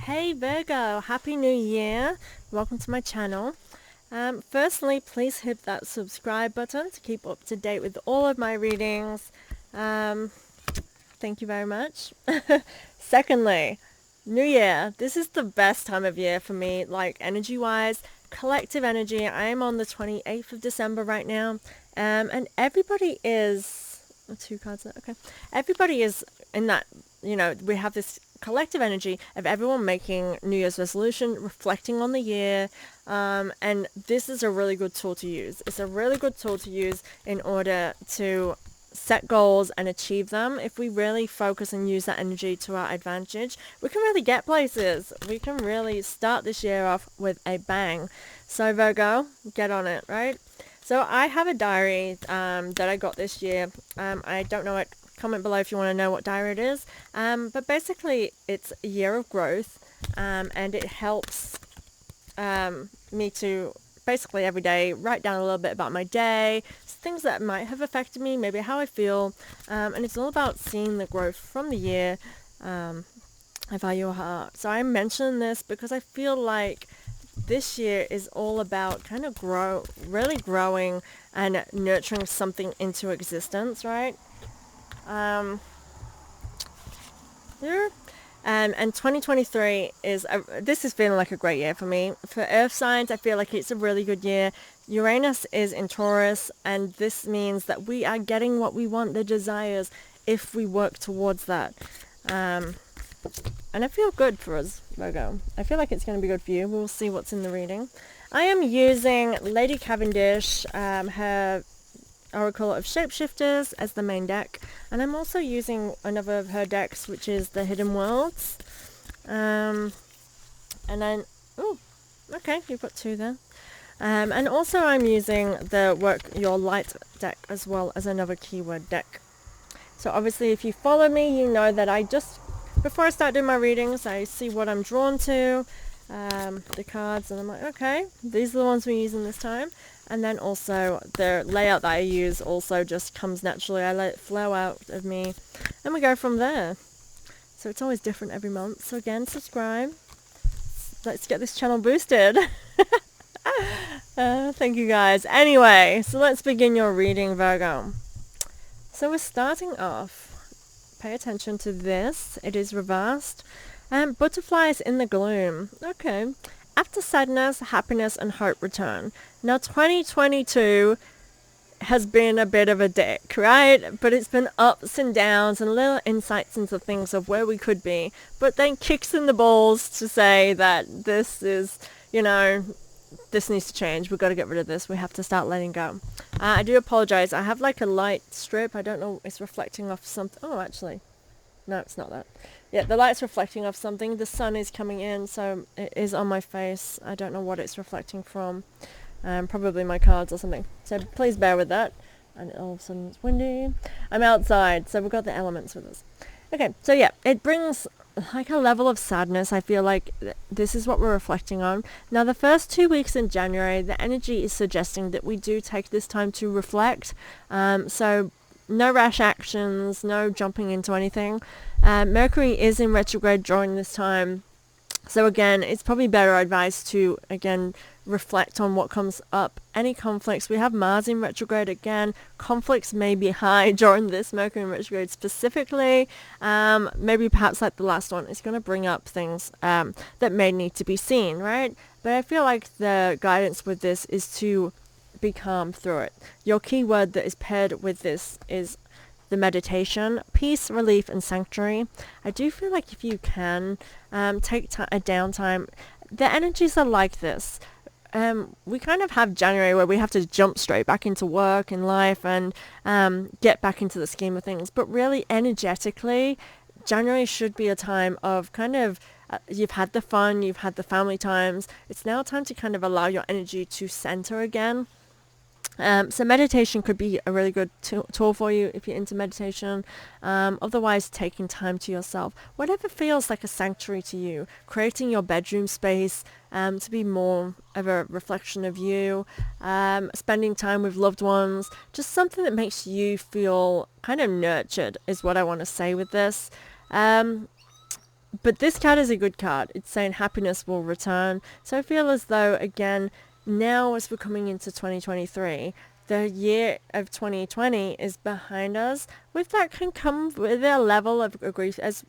Hey Virgo, Happy New Year. Welcome to my channel. Firstly, please hit that subscribe button to keep up to date with all of my readings. Thank you very much. Secondly, New Year. This is the best time of year for me, like energy-wise, collective energy. I am on the 28th of December right now, and everybody is... two cards there, okay. Everybody is in that, we have this collective energy of everyone making New Year's resolution, reflecting on the year, and this is a really good tool to use. It's a really good tool to use in order to set goals and achieve them. If we really focus and use that energy to our advantage, we can really get places. We can really start this year off with a bang. So Virgo, get on it, right? So I have a diary that I got this year. I don't know it. Comment below if you want to know what diary it is. But basically, it's a year of growth, and it helps me to basically every day write down a little bit about my day, things that might have affected me, maybe how I feel, and it's all about seeing the growth from the year. I value your heart. So I mention this because I feel like this year is all about kind of really growing and nurturing something into existence, right? Yeah. And 2023 this is feeling like a great year for me. For earth signs, I feel like it's a really good year. Uranus is in Taurus, and this means that we are getting what we want, the desires, if we work towards that. And I feel good for us, Virgo. I feel like it's going to be good for you. We'll see what's in the reading. I am using Lady Cavendish, her Oracle of Shapeshifters, as the main deck, and I'm also using another of her decks, which is the Hidden Worlds. And then, oh, okay, you've got two there. And also I'm using the Work Your Light deck as well as another keyword deck. So obviously if you follow me, you know that before I start doing my readings, I see what I'm drawn to, the cards, and I'm like, okay, these are the ones we're using this time. And then also the layout that I use also just comes naturally. I let it flow out of me, and we go from there. So it's always different every month. So again, subscribe. Let's get this channel boosted. Thank you guys. Anyway, so let's begin your reading, Virgo. So we're starting off. Pay attention to this. It is reversed. Butterflies in the gloom. Okay. After sadness, happiness, and hope return. Now, 2022 has been a bit of a dick, right? But it's been ups and downs and little insights into things of where we could be. But then kicks in the balls to say that this is, this needs to change. We've got to get rid of this. We have to start letting go. I do apologize. I have like a light strip. I don't know. It's reflecting off something. Oh, actually. No, it's not that. Yeah, the light's reflecting off something. The sun is coming in, so it is on my face. I don't know what it's reflecting from. Probably my cards or something. So please bear with that. And all of a sudden it's windy. I'm outside, so we've got the elements with us. Okay, so yeah, it brings like a level of sadness. I feel like this is what we're reflecting on. Now, the first 2 weeks in January, the energy is suggesting that we do take this time to reflect. So no rash actions, no jumping into anything. Mercury is in retrograde during this time. So again, it's probably better advised to, again, reflect on what comes up. Any conflicts. We have Mars in retrograde again. Conflicts may be high during this Mercury in retrograde specifically. Maybe perhaps like the last one. It's going to bring up things that may need to be seen, right? But I feel like the guidance with this is to be calm through it. Your key word that is paired with this is the meditation, peace, relief, and sanctuary. I do feel like if you can take a downtime, the energies are like this. We kind of have January where we have to jump straight back into work and life and get back into the scheme of things. But really, energetically, January should be a time of kind of you've had the fun, you've had the family times. It's now time to kind of allow your energy to center again. So meditation could be a really good tool for you if you're into meditation. Otherwise, taking time to yourself, whatever feels like a sanctuary to you, creating your bedroom space to be more of a reflection of you, spending time with loved ones, just something that makes you feel kind of nurtured is what I want to say with this. But this card is a good card. It's saying happiness will return. So I feel as though, again, now as we're coming into 2023, the year of 2020 is behind us. With that can come with a level of grief. As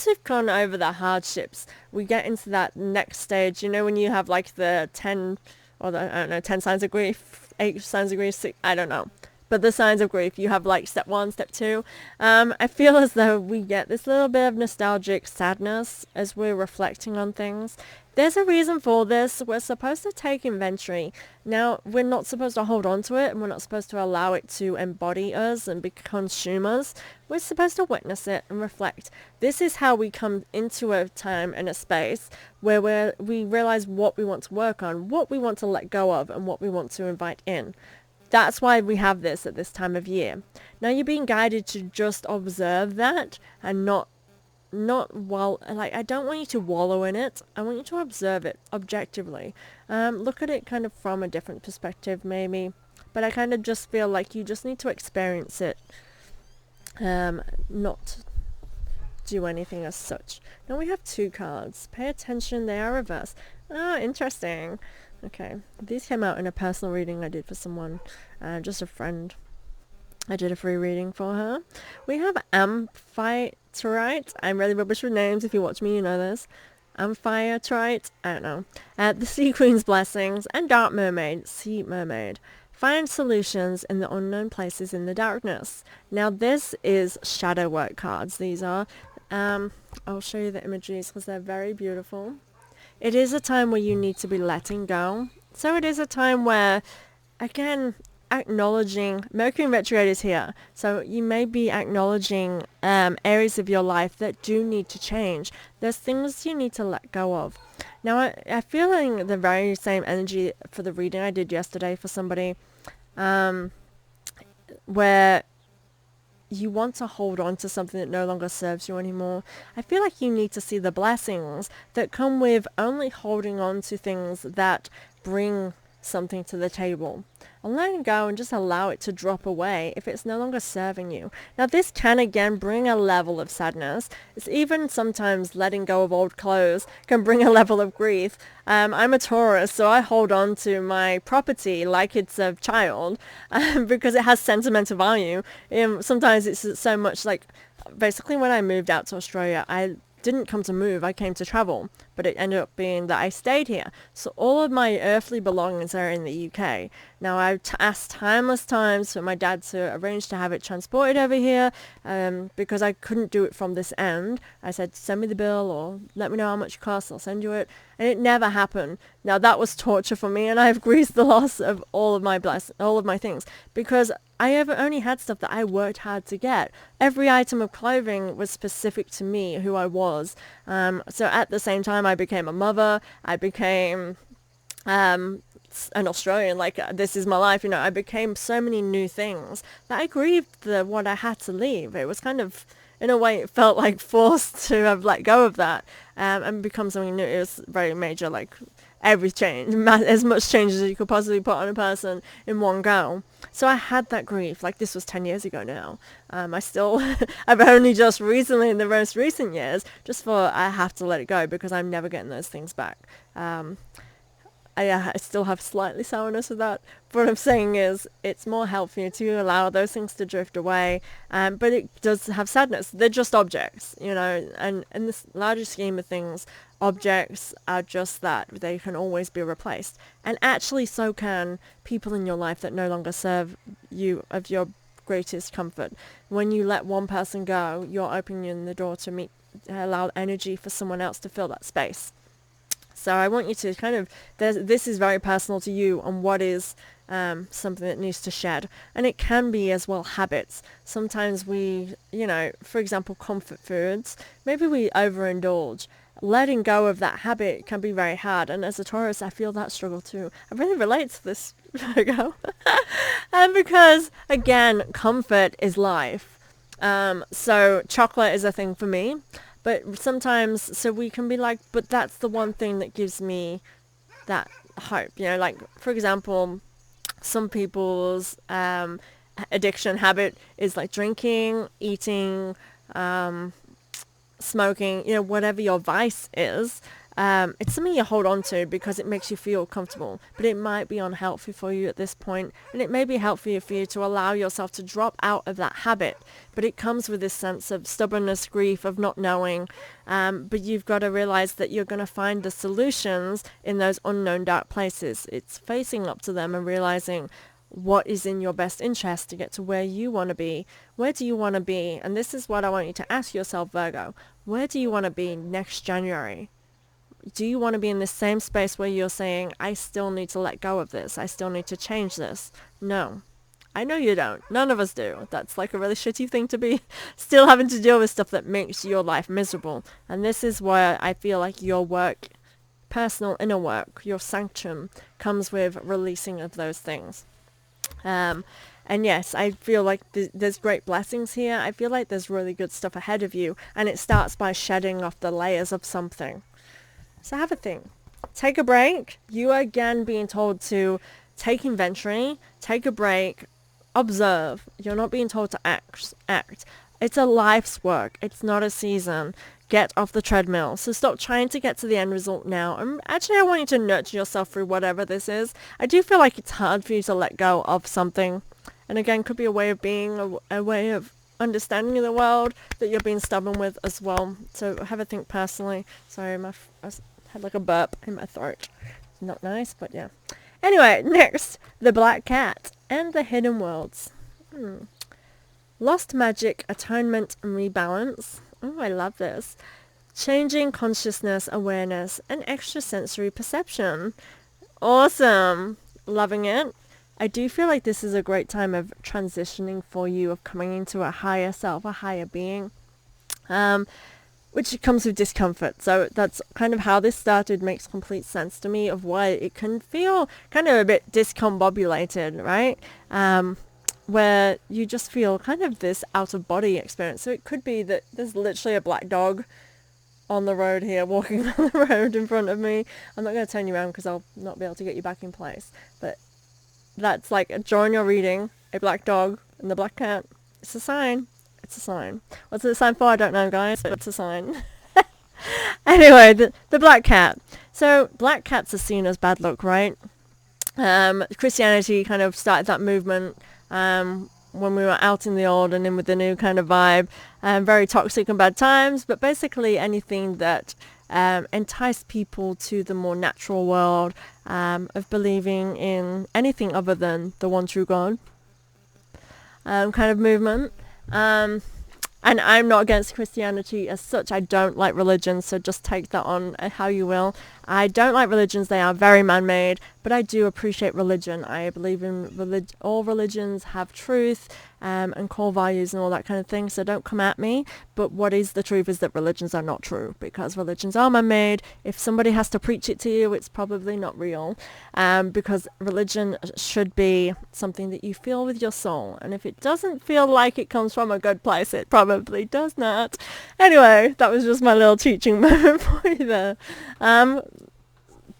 we've gone over the hardships, we get into that next stage. You know, when you have like the 10, or the, I don't know, 10 signs of grief, 8 signs of grief, 6, I don't know. But the signs of grief, you have like step 1, step 2. I feel as though we get this little bit of nostalgic sadness as we're reflecting on things. There's a reason for this. We're supposed to take inventory. Now, we're not supposed to hold on to it, and we're not supposed to allow it to embody us and be consumers. We're supposed to witness it and reflect. This is how we come into a time and a space where we realize what we want to work on, what we want to let go of, and what we want to invite in. That's why we have this at this time of year. Now, you're being guided to just observe that and not I don't want you to wallow in it. I want you to observe it objectively. Look at it kind of from a different perspective maybe, but I kind of just feel like you just need to experience it, not do anything as such. Now we have 2 cards. Pay attention, they are reversed. Oh, interesting. Okay, these came out in a personal reading I did for someone, just a friend. I did a free reading for her. We have Amphitrite. I'm really rubbish with names. If you watch me, you know this. Amphitrite. I don't know. The Sea Queen's Blessings and Dark Mermaid. Sea Mermaid. Find solutions in the unknown places in the darkness. Now this is shadow work cards. These are. I'll show you the images because they're very beautiful. It is a time where you need to be letting go. So it is a time where, again, acknowledging Mercury in retrograde is here, so you may be acknowledging areas of your life that do need to change. There's things you need to let go of. Now I'm feeling the very same energy for the reading I did yesterday for somebody, where you want to hold on to something that no longer serves you anymore. I feel like you need to see the blessings that come with only holding on to things that bring something to the table, and letting go and just allow it to drop away if it's no longer serving you. Now this can again bring a level of sadness. It's even sometimes letting go of old clothes can bring a level of grief. I'm a Taurus, so I hold on to my property like it's a child, because it has sentimental value. Sometimes it's so much like, basically when I moved out to Australia, I didn't come to move, I came to travel, but it ended up being that I stayed here. So all of my earthly belongings are in the UK. Now I've asked timeless times for my dad to arrange to have it transported over here, because I couldn't do it from this end. I said, send me the bill or let me know how much it costs, I'll send you it. And it never happened. Now that was torture for me, and I've grieved the loss of all of my things, because I have only had stuff that I worked hard to get. Every item of clothing was specific to me, who I was. So at the same time, I became a mother. I became an Australian. Like, this is my life. You know, I became so many new things that I grieved what I had to leave. It was kind of, in a way, it felt like forced to have let go of that, and become something new. It was very major, like every change, as much change as you could possibly put on a person in one go. So I had that grief. Like, this was 10 years ago now. I still, I've only just recently, in the most recent years, I have to let it go because I'm never getting those things back. I still have slightly sourness with that. But what I'm saying is, it's more healthy to allow those things to drift away. But it does have sadness. They're just objects, you know, and in this larger scheme of things, objects are just that. They can always be replaced. And actually so can people in your life that no longer serve you of your greatest comfort. When you let one person go, you're opening the door to allow energy for someone else to fill that space. So I want you to kind of, this is very personal to you on what is something that needs to shed. And it can be as well habits. Sometimes we, you know, for example, comfort foods, maybe we overindulge. Letting go of that habit can be very hard. And as a Taurus, I feel that struggle too. I really relate to this, Virgo. And because, again, comfort is life. So chocolate is a thing for me. But sometimes, so we can be like, but that's the one thing that gives me that hope. You know, like, for example, some people's addiction habit is like drinking, eating, smoking, whatever your vice is, it's something you hold on to because it makes you feel comfortable, but it might be unhealthy for you at this point, and it may be healthy for you to allow yourself to drop out of that habit, but it comes with this sense of stubbornness, grief, of not knowing, but you've got to realize that you're going to find the solutions in those unknown dark places. It's facing up to them and realizing what is in your best interest to get to where you want to be. Where do you want to be? And this is what I want you to ask yourself, Virgo. Where do you want to be next January? Do you want to be in the same space where you're saying, I still need to let go of this, I still need to change this? No. I know you don't. None of us do. That's like a really shitty thing to be still having to deal with stuff that makes your life miserable. And this is where I feel like your work, personal inner work, your sanctum, comes with releasing of those things. And yes, I feel like there's great blessings here. I feel like there's really good stuff ahead of you. And it starts by shedding off the layers of something. So have a think. Take a break. You are again being told to take inventory, take a break, observe. You're not being told to act. It's a life's work. It's not a season. Get off the treadmill. So stop trying to get to the end result now. And actually, I want you to nurture yourself through whatever this is. I do feel like it's hard for you to let go of something. And again, could be a way of being, a way of understanding the world that you're being stubborn with as well. So have a think personally. Sorry, I had like a burp in my throat. Not nice, but yeah. Anyway, next, the Black Cat and the Hidden Worlds. Lost magic, atonement, and rebalance. Oh, I love this. Changing consciousness, awareness, and extrasensory perception. Awesome. Loving it. I do feel like this is a great time of transitioning for you, of coming into a higher self, a higher being, which comes with discomfort. So that's kind of how this started. Makes complete sense to me of why it can feel kind of a bit discombobulated, right? Where you just feel kind of this out-of-body experience. So it could be that there's literally a black dog on the road here, walking on the road in front of me. I'm not going to turn you around because I'll not be able to get you back in place. But that's like, during your reading, a black dog and the black cat. It's a sign. It's a sign. What's it a sign for? I don't know, guys, but it's a sign. Anyway, the black cat. So black cats are seen as bad luck, right? Christianity kind of started that movement when we were out in the old and in with the new kind of vibe. Very toxic and bad times, but basically anything that enticed people to the more natural world of believing in anything other than the one true God kind of movement. And I'm not against Christianity as such. I don't like religions, so just take that on how you will. I don't like religions. They are very man-made, but I do appreciate religion. I believe in all religions have truth and core values and all that kind of thing, so don't come at me. But what is the truth is that religions are not true, because religions are man-made. If somebody has to preach it to you, it's probably not real, because religion should be something that you feel with your soul. And if it doesn't feel like it comes from a good place, it probably does not. Anyway, that was just my little teaching moment for you there.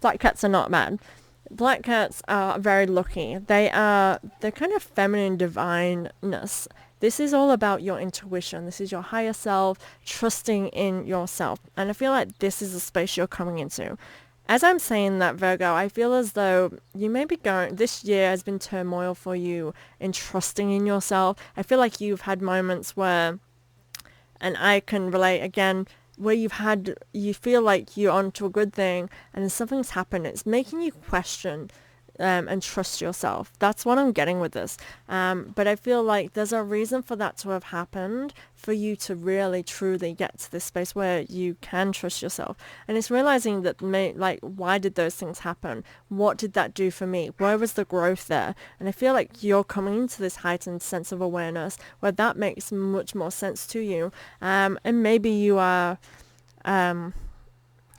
Black cats are not mad. Black cats are very lucky. They're kind of feminine divineness. This is all about your intuition. This is your higher self, trusting in yourself. And I feel like this is a space you're coming into. As I'm saying that, Virgo, I feel as though you may be this year has been turmoil for you in trusting in yourself. I feel like you've had moments where, and I can relate again, where you feel like you're onto a good thing and then something's happened. It's making you question and trust yourself. That's what I'm getting with this. But I feel like there's a reason for that to have happened, for you to really truly get to this space where you can trust yourself. And it's realizing that, why did those things happen? What did that do for me? Where was the growth there? And I feel like you're coming into this heightened sense of awareness where that makes much more sense to you. And maybe you are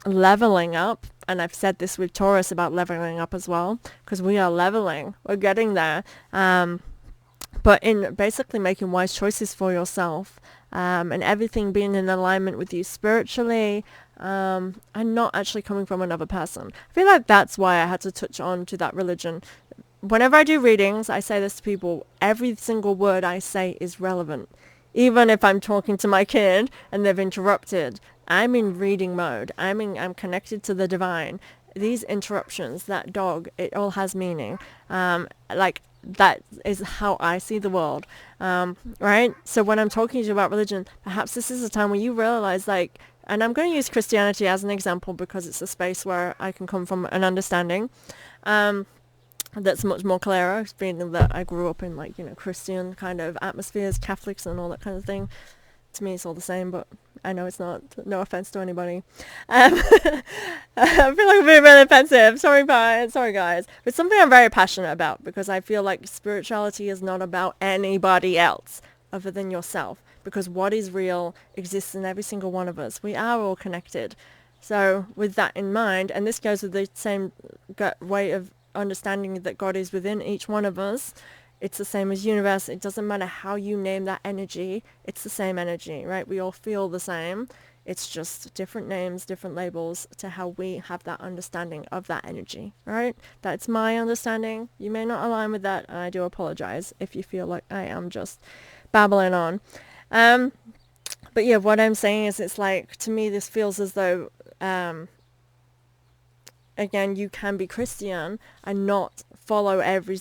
leveling up, and I've said this with Taurus about leveling up as well, because we are leveling, we're getting there, but in basically making wise choices for yourself, and everything being in alignment with you spiritually, and not actually coming from another person. I feel like that's why I had to touch on to that religion. Whenever I do readings, I say this to people: every single word I say is relevant. Even if I'm talking to my kid and they've interrupted, I'm in reading mode. I'm connected to the divine. These interruptions, that dog, it all has meaning. Like that is how I see the world. Right? So when I'm talking to you about religion, perhaps this is a time where you realize, like, and I'm going to use Christianity as an example because it's a space where I can come from an understanding. That's much more clearer, being that I grew up in, like, you know, Christian kind of atmospheres, Catholics and all that kind of thing. To me, it's all the same, but I know it's not. No offense to anybody. I feel like I'm being really offensive. Sorry, guys. But it's something I'm very passionate about because I feel like spirituality is not about anybody else other than yourself. Because what is real exists in every single one of us. We are all connected. So with that in mind, and this goes with the same way of understanding that God is within each one of us. It's the same as universe. It doesn't matter how you name that energy. It's the same energy, right? We all feel the same. It's just different names, different labels to how we have that understanding of that energy, right? That's my understanding. You may not align with that, and I do apologize if you feel like I am just babbling on. But yeah, what I'm saying is, it's like, to me, this feels as though, again, you can be Christian and not follow every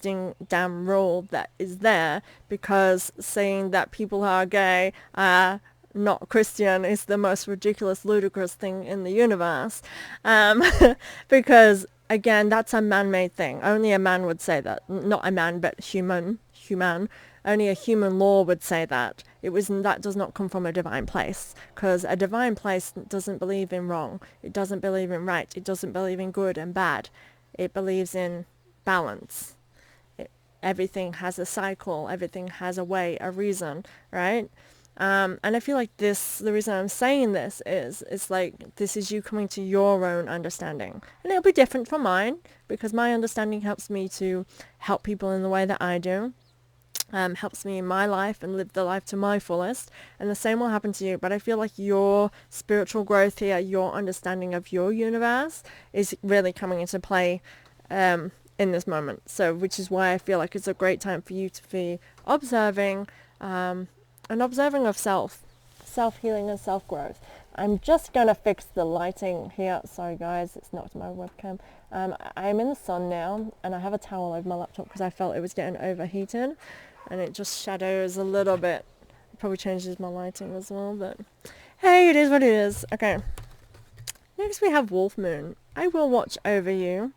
damn rule that is there, because saying that people who are gay are not Christian is the most ridiculous, ludicrous thing in the universe. Because, again, that's a man-made thing. Only a man would say that. Not a man, but human. Only a human law would say that. That does not come from a divine place, because a divine place doesn't believe in wrong. It doesn't believe in right. It doesn't believe in good and bad. It believes in balance. Everything has a cycle. Everything has a way, a reason, right? And I feel like the reason I'm saying this is, it's like, this is you coming to your own understanding. And it'll be different from mine, because my understanding helps me to help people in the way that I do. Helps me in my life and live the life to my fullest, and the same will happen to you. But I feel like your spiritual growth here, your understanding of your universe, is really coming into play in this moment. So, which is why I feel like it's a great time for you to be observing, and observing of self-healing and self-growth. I'm just gonna fix the lighting here. Sorry guys, it's knocked my webcam. I'm in the sun now, and I have a towel over my laptop because I felt it was getting overheated. And it just shadows a little bit. It probably changes my lighting as well, but hey, it is what it is. Okay. Next we have Wolf Moon. I will watch over you.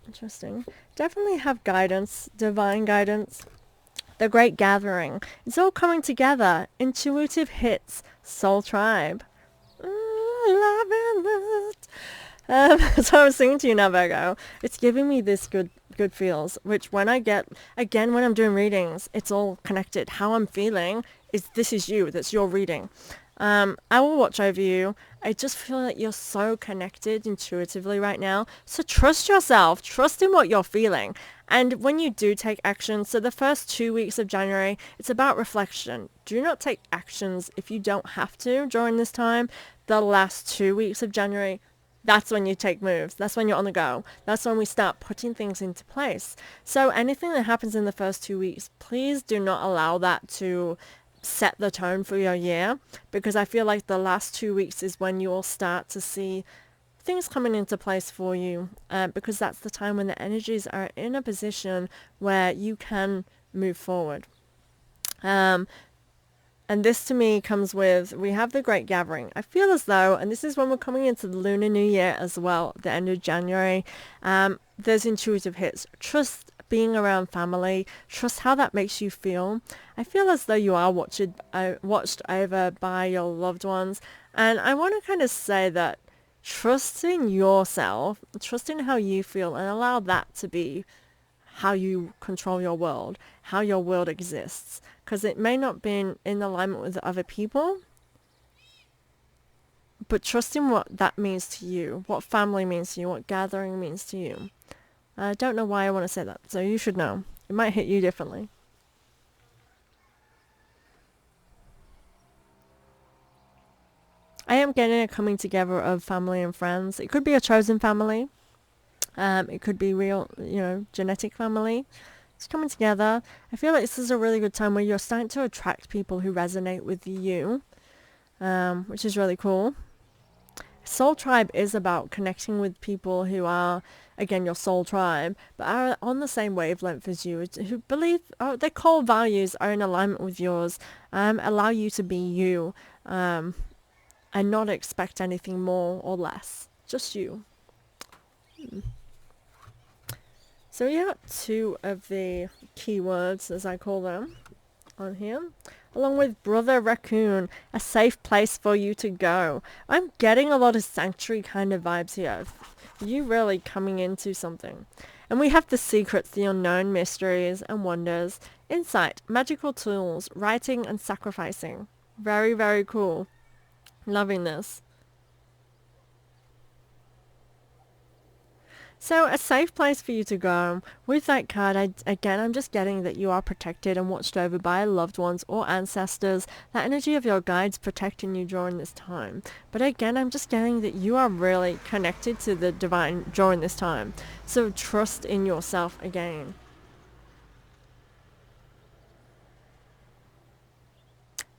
Interesting. Definitely have guidance, divine guidance. The Great Gathering. It's all coming together. Intuitive hits. Soul Tribe. Loving it. So I was singing to you now, Virgo. It's giving me this good feels, which when I get, again, when I'm doing readings, it's all connected. How I'm feeling this is you, that's your reading. I will watch over you. I just feel like you're so connected intuitively right now. So trust yourself, trust in what you're feeling. And when you do take action, so the first 2 weeks of January, it's about reflection. Do not take actions if you don't have to during this time. The last 2 weeks of January, that's when you take moves. That's when you're on the go. That's when we start putting things into place. So anything that happens in the first 2 weeks, please do not allow that to set the tone for your year, because I feel like the last 2 weeks is when you'll start to see things coming into place for you, because that's the time when the energies are in a position where you can move forward. And this to me comes with, we have the Great Gathering. I feel as though, and this is when we're coming into the Lunar New Year as well, the end of January, there's intuitive hits. Trust being around family. Trust how that makes you feel. I feel as though you are watched over by your loved ones. And I want to kind of say that trust in yourself, trust in how you feel, and allow that to be how you control your world, how your world exists. Because it may not be in alignment with other people, but trust in what that means to you, what family means to you, what gathering means to you. I don't know why I want to say that, so you should know. It might hit you differently. I am getting a coming together of family and friends. It could be a chosen family. It could be real, genetic family. It's coming together. I feel like this is a really good time where you're starting to attract people who resonate with you, which is really cool. Soul Tribe is about connecting with people who are, again, your soul tribe, but are on the same wavelength as you, who believe their core values are in alignment with yours, allow you to be you, and not expect anything more or less. Just you. So we have 2 of the keywords, as I call them, on here. Along with Brother Raccoon, a safe place for you to go. I'm getting a lot of sanctuary kind of vibes here. You really coming into something. And we have the secrets, the unknown mysteries and wonders, insight, magical tools, writing and sacrificing. Very, very cool. Loving this. So a safe place for you to go. With that card, I'm just getting that you are protected and watched over by loved ones or ancestors. That energy of your guides protecting you during this time. But again, I'm just getting that you are really connected to the divine during this time. So trust in yourself again.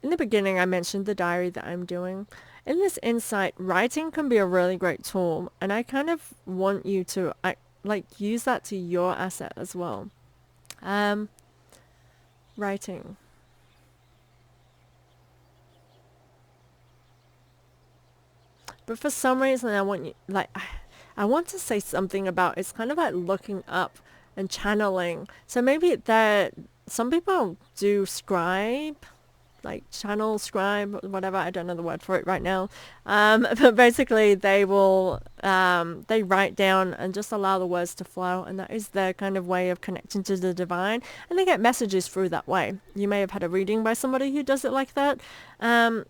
In the beginning, I mentioned the diary that I'm doing. In this insight, writing can be a really great tool, and I kind of want you to use that to your asset as well. Writing. But for some reason, I want to say something about, it's kind of like looking up and channeling. So maybe some people do scribe, like channel, scribe, whatever, I don't know the word for it right now, but basically they will they write down and just allow the words to flow, and that is their kind of way of connecting to the divine, and they get messages through that way. You may have had a reading by somebody who does it like that, and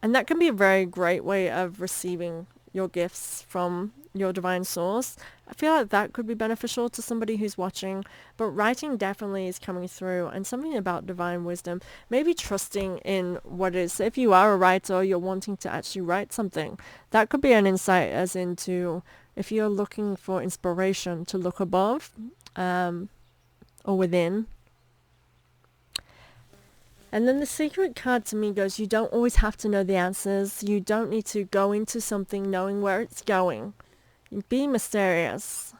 that can be a very great way of receiving your gifts from your divine source. I feel like that could be beneficial to somebody who's watching, but writing definitely is coming through, and something about divine wisdom, maybe trusting in what is. If you are a writer, you're wanting to actually write something, that could be an insight as into if you're looking for inspiration to look above or within. And then the secret card to me goes, you don't always have to know the answers. You don't need to go into something knowing where it's going. Be mysterious.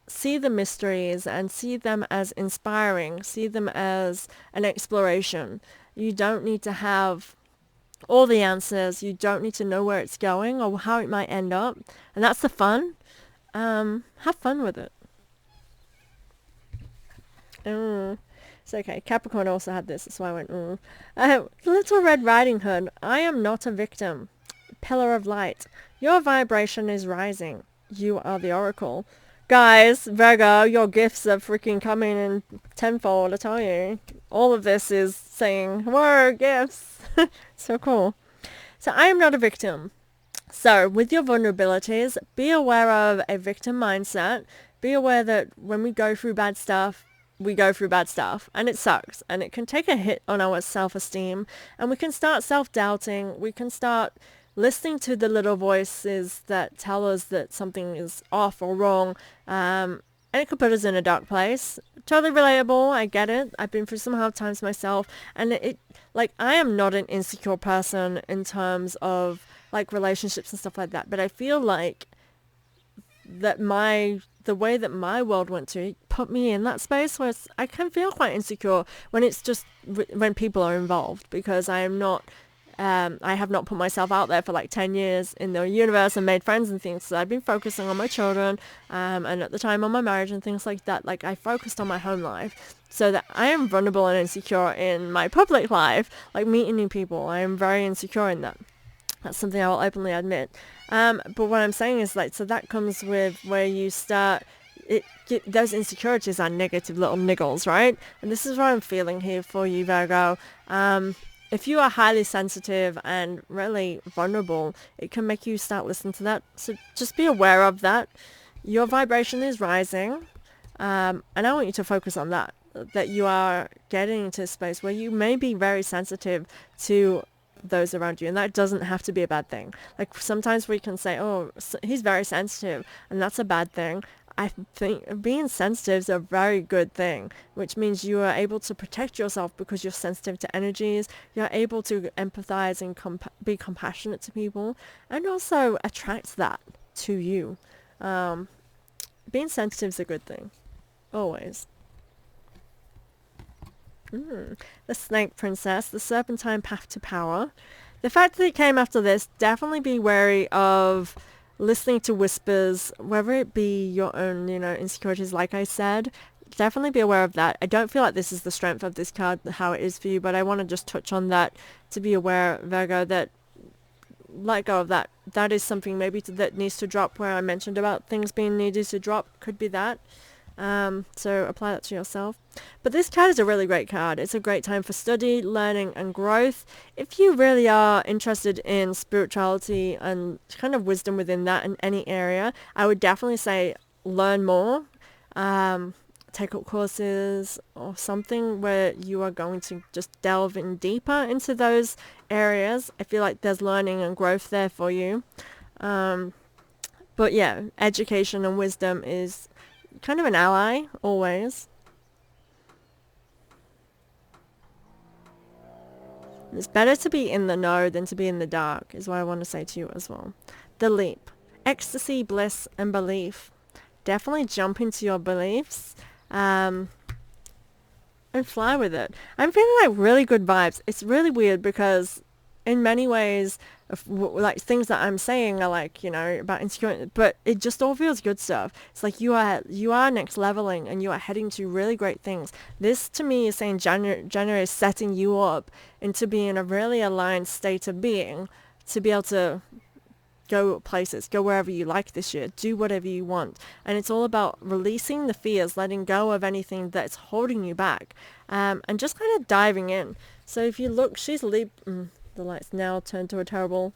See the mysteries and see them as inspiring. See them as an exploration. You don't need to have all the answers. You don't need to know where it's going or how it might end up. And that's the fun. Have fun with it. It's okay. Capricorn also had this. That's why I went, Little Red Riding Hood. I am not a victim. Pillar of light. Your vibration is rising. You are the oracle. Guys, Virgo, your gifts are freaking coming in tenfold, I tell you. All of this is saying, whoa, gifts. So cool. So I am not a victim. So with your vulnerabilities, be aware of a victim mindset. Be aware that when we go through bad stuff, we go through bad stuff, and it sucks, and it can take a hit on our self-esteem, and we can start self-doubting. We can start listening to the little voices that tell us that something is off or wrong, and it could put us in a dark place. Totally relatable. I get it. I've been through some hard times myself, and I am not an insecure person in terms of like relationships and stuff like that, but I feel like that the way that my world went to put me in that space where I can feel quite insecure when it's just when people are involved, because I am not I have not put myself out there for like 10 years in the universe and made friends and things. So I've been focusing on my children and at the time on my marriage and things like that. Like I focused on my home life so that I am vulnerable and insecure in my public life, like meeting new people. I am very insecure in that. That's something I will openly admit. But what I'm saying is so that comes with where you start, those insecurities are negative little niggles, right? And this is what I'm feeling here for you, Virgo. If you are highly sensitive and really vulnerable, it can make you start listening to that. So just be aware of that. Your vibration is rising. And I want you to focus on that you are getting into a space where you may be very sensitive to those around you, and that doesn't have to be a bad thing. Like sometimes we can say, oh, he's very sensitive, and that's a bad thing. I think being sensitive is a very good thing, which means you are able to protect yourself because you're sensitive to energies. You're able to empathize and be compassionate to people, and also attract that to you. Being sensitive is a good thing, always. The Snake Princess, the Serpentine Path to Power. The fact that it came after this, definitely be wary of listening to whispers, whether it be your own, insecurities, like I said. Definitely be aware of that. I don't feel like this is the strength of this card, how it is for you, but I want to just touch on that to be aware, Virgo, that let go of that. That is something maybe that needs to drop, where I mentioned about things being needed to drop. Could be that. So apply that to yourself. But this card is a really great card. It's a great time for study, learning, and growth. If you really are interested in spirituality and kind of wisdom within that in any area, I would definitely say learn more. Take up courses or something where you are going to just delve in deeper into those areas. I feel like there's learning and growth there for you. But yeah, education and wisdom is kind of an ally, always. It's better to be in the know than to be in the dark, is what I want to say to you as well. The Leap. Ecstasy, bliss, and belief. Definitely jump into your beliefs and fly with it. I'm feeling like really good vibes. It's really weird because in many ways, like things that I'm saying are like, about insecurity, but it just all feels good stuff. It's like you are next leveling and you are heading to really great things. This to me is saying January is setting you up into being a really aligned state of being to be able to go places, go wherever you like this year, do whatever you want. And it's all about releasing the fears, letting go of anything that's holding you back, and just kind of diving in. So if you look, she's the lights now turned to a terrible,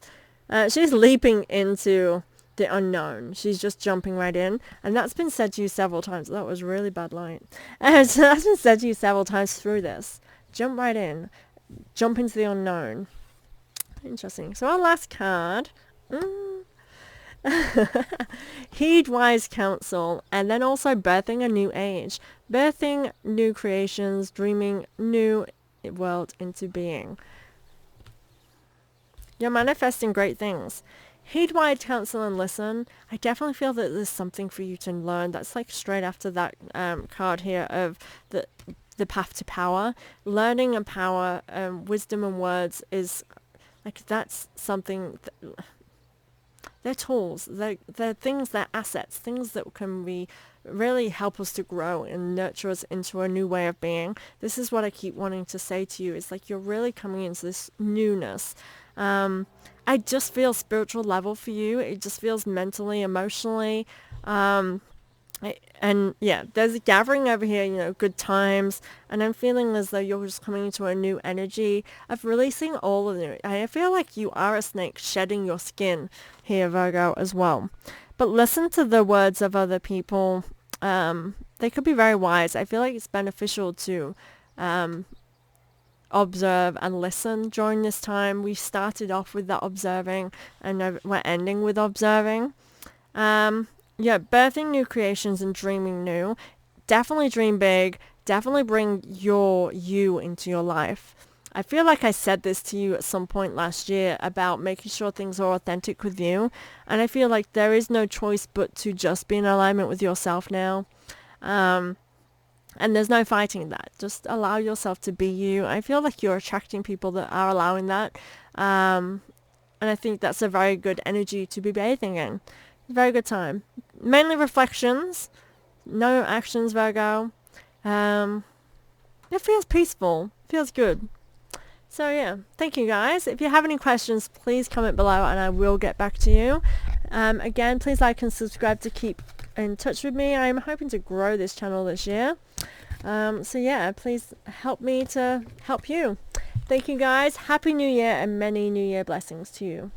she's leaping into the unknown. She's just jumping right in. And that's been said to you several times. That was really bad light. And so that's been said to you several times through this. Jump right in. Jump into the unknown. Interesting. So our last card. Heed wise counsel, and then also birthing a new age, birthing new creations, dreaming new world into being. You're manifesting great things. Heed wise counsel and listen. I definitely feel that there's something for you to learn. That's like straight after that card here of the path to power. Learning and power, wisdom and words is like, that's something. They're tools, they're things, they're assets, things that can really help us to grow and nurture us into a new way of being. This is what I keep wanting to say to you. It's like you're really coming into this newness. I just feel spiritual level for you. It just feels mentally, emotionally. And yeah, there's a gathering over here, good times. And I'm feeling as though you're just coming into a new energy of releasing all of it. I feel like you are a snake shedding your skin here, Virgo, as well. But listen to the words of other people. They could be very wise. I feel like it's beneficial to observe and listen during this time. We started off with that observing, and we're ending with observing. Yeah, birthing new creations and dreaming new. Definitely dream big. Definitely bring you into your life. I feel like I said this to you at some point last year about making sure things are authentic with you. And I feel like there is no choice but to just be in alignment with yourself now. And there's no fighting that. Just allow yourself to be you. I feel like you're attracting people that are allowing that. And I think that's a very good energy to be bathing in. Very good time. Mainly reflections. No actions, Virgo. It feels peaceful. Feels good. So yeah, thank you guys. If you have any questions, please comment below and I will get back to you. Again, please like and subscribe to keep in touch with me. I'm hoping to grow this channel this year. So yeah, please help me to help you. Thank you guys. Happy New Year and many New Year blessings to you.